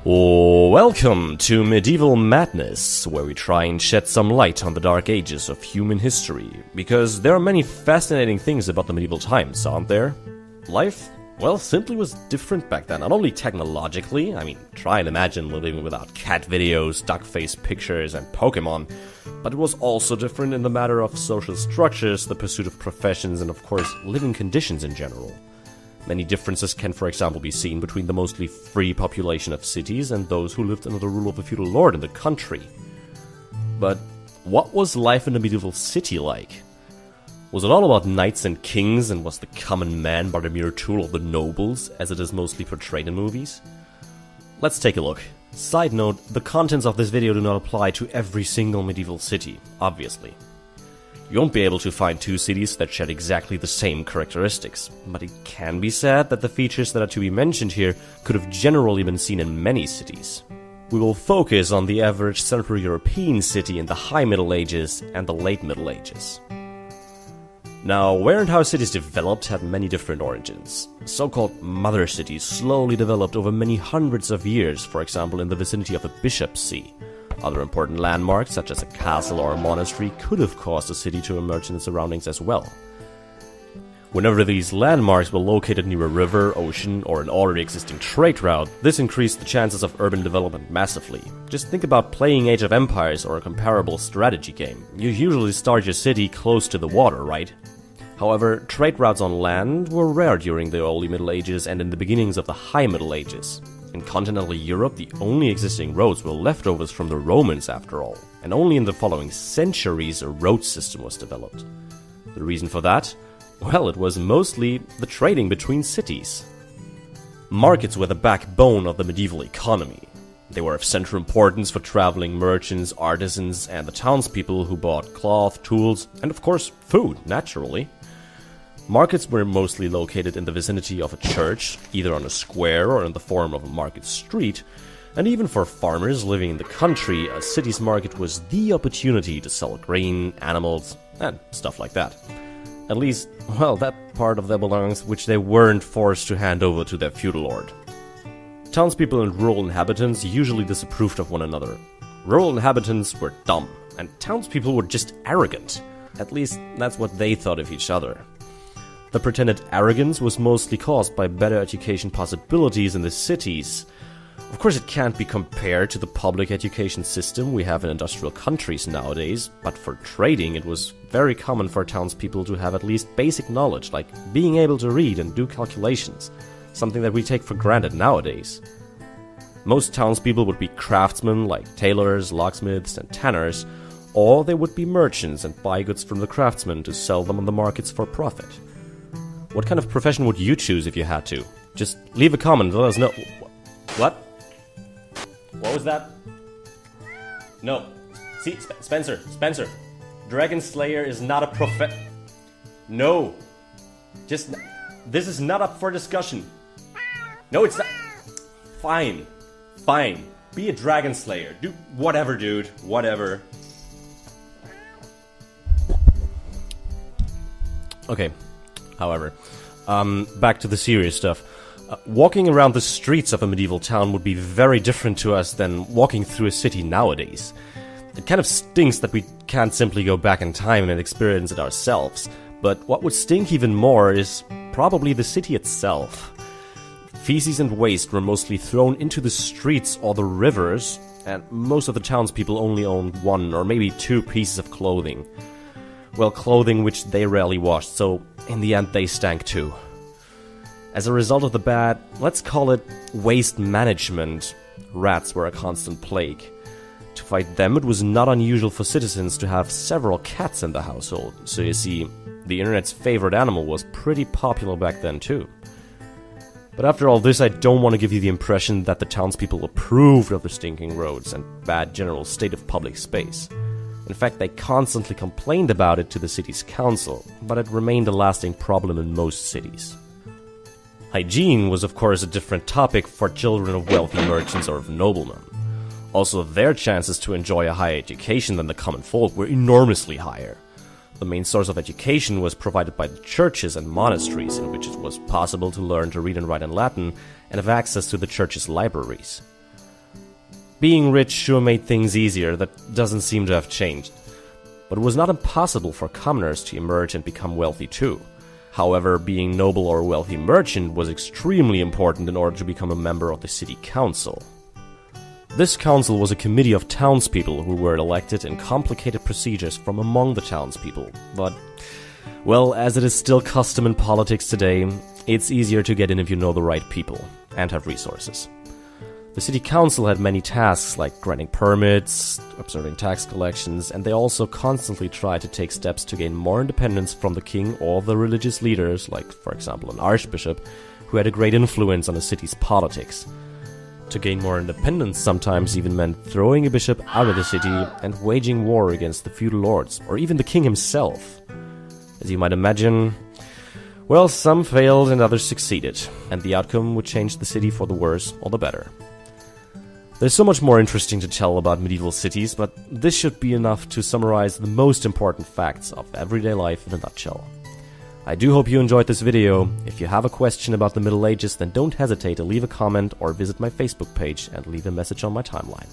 Welcome to Medieval Madness, where we try and shed some light on the dark ages of human history, because there are many fascinating things about the medieval times, aren't there? Life, well, simply was different back then, not only technologically, try and imagine living without cat videos, duck-faced pictures, and Pokemon, but it was also different in the matter of social structures, the pursuit of professions, and of course, living conditions in general. Many differences can, for example, be seen between the mostly free population of cities and those who lived under the rule of a feudal lord in the country. But what was life in a medieval city like? Was it all about knights and kings, and was the common man but a mere tool of the nobles, as it is mostly portrayed in movies? Let's take a look. Side note, the contents of this video do not apply to every single medieval city, obviously. You won't be able to find two cities that share exactly the same characteristics, but it can be said that the features that are to be mentioned here could have generally been seen in many cities. We will focus on the average Central European city in the High Middle Ages and the Late Middle Ages. Now, where and how cities developed had many different origins. So-called mother cities slowly developed over many hundreds of years, for example in the vicinity of the Bishop's See. Other important landmarks, such as a castle or a monastery, could have caused a city to emerge in its surroundings as well. Whenever these landmarks were located near a river, ocean, or an already existing trade route, this increased the chances of urban development massively. Just think about playing Age of Empires or a comparable strategy game. You usually start your city close to the water, right? However, trade routes on land were rare during the early Middle Ages and in the beginnings of the High Middle Ages. In continental Europe, the only existing roads were leftovers from the Romans after all, and only in the following centuries a road system was developed. The reason for that? Well, it was mostly the trading between cities. Markets were the backbone of the medieval economy. They were of central importance for traveling merchants, artisans, and the townspeople who bought cloth, tools, and of course food, naturally. Markets were mostly located in the vicinity of a church, either on a square or in the form of a market street, and even for farmers living in the country, a city's market was the opportunity to sell grain, animals, and stuff like that. At least, well, that part of their belongings which they weren't forced to hand over to their feudal lord. Townspeople and rural inhabitants usually disapproved of one another. Rural inhabitants were dumb, and townspeople were just arrogant. At least, that's what they thought of each other. The pretended arrogance was mostly caused by better education possibilities in the cities. Of course, it can't be compared to the public education system we have in industrial countries nowadays, but for trading it was very common for townspeople to have at least basic knowledge, like being able to read and do calculations, something that we take for granted nowadays. Most townspeople would be craftsmen like tailors, locksmiths, and tanners, or they would be merchants and buy goods from the craftsmen to sell them on the markets for profit. What kind of profession would you choose if you had to? Just leave a comment, let us know. What? What was that? No. See, Spencer. Dragon Slayer is not a No. This is not up for discussion. No, it's not. Fine. Be a Dragon Slayer. Do whatever, dude. Whatever. Okay. However, back to the serious stuff. Walking around the streets of a medieval town would be very different to us than walking through a city nowadays. It kind of stinks that we can't simply go back in time and experience it ourselves, but what would stink even more is probably the city itself. Feces and waste were mostly thrown into the streets or the rivers, and most of the townspeople only owned one or maybe two pieces of clothing. Well, clothing which they rarely washed, so in the end they stank too. As a result of the bad, let's call it waste management, rats were a constant plague. To fight them, it was not unusual for citizens to have several cats in the household, so you see, the internet's favorite animal was pretty popular back then too. But after all this, I don't want to give you the impression that the townspeople approved of the stinking roads and bad general state of public space. In fact, they constantly complained about it to the city's council, but it remained a lasting problem in most cities. Hygiene was of course a different topic for children of wealthy merchants or of noblemen. Also, their chances to enjoy a higher education than the common folk were enormously higher. The main source of education was provided by the churches and monasteries, in which it was possible to learn to read and write in Latin and have access to the church's libraries. Being rich sure made things easier, that doesn't seem to have changed. But it was not impossible for commoners to emerge and become wealthy too. However, being noble or wealthy merchant was extremely important in order to become a member of the city council. This council was a committee of townspeople who were elected in complicated procedures from among the townspeople. But, well, as it is still custom in politics today, it's easier to get in if you know the right people and have resources. The city council had many tasks like granting permits, observing tax collections, and they also constantly tried to take steps to gain more independence from the king or the religious leaders, like, for example, an archbishop, who had a great influence on the city's politics. To gain more independence sometimes even meant throwing a bishop out of the city and waging war against the feudal lords, or even the king himself. As you might imagine, well, some failed and others succeeded, and the outcome would change the city for the worse or the better. There's so much more interesting to tell about medieval cities, but this should be enough to summarize the most important facts of everyday life in a nutshell. I do hope you enjoyed this video. If you have a question about the Middle Ages, then don't hesitate to leave a comment or visit my Facebook page and leave a message on my timeline.